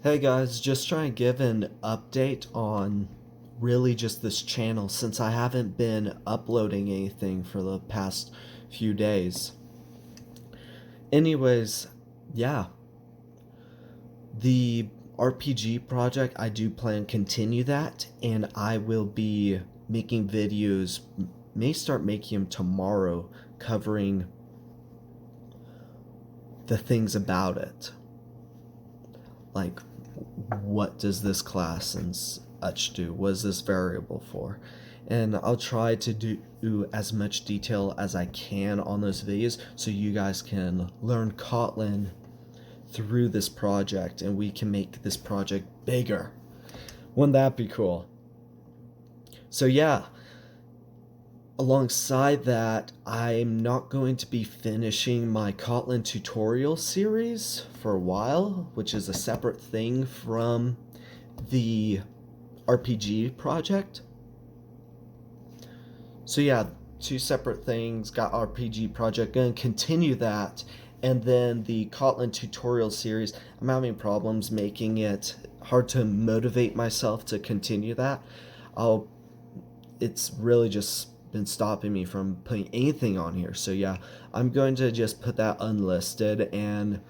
Hey guys, just trying to give an update on really just this channel since I haven't been uploading anything for the past few days. Anyways, yeah, the RPG project, I do plan to continue that, and I will be making videos, may start making them tomorrow, covering the things about it. Like, what does this class and such do? What is this variable for? And I'll try to do as much detail as I can on those videos so you guys can learn Kotlin through this project and we can make this project bigger. Wouldn't that be cool? So yeah, alongside that, I'm not going to be finishing my Kotlin tutorial series for a while, which is a separate thing from the RPG project. So yeah, two separate things. Got RPG project, gonna continue that, and then the Kotlin tutorial series. I'm having problems making it hard to motivate myself to continue that. I'll. It's really just been stopping me from putting anything on here. So yeah, I'm going to just put that unlisted and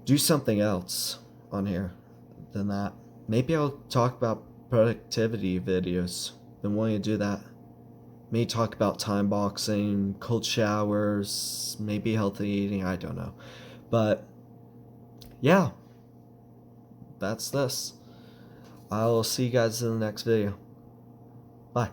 do something else on here than that. Maybe I'll talk about productivity videos. Been wanting to do that. Maybe talk about time boxing, cold showers, maybe healthy eating, I don't know. But yeah, that's this. I'll see you guys in the next video. Bye.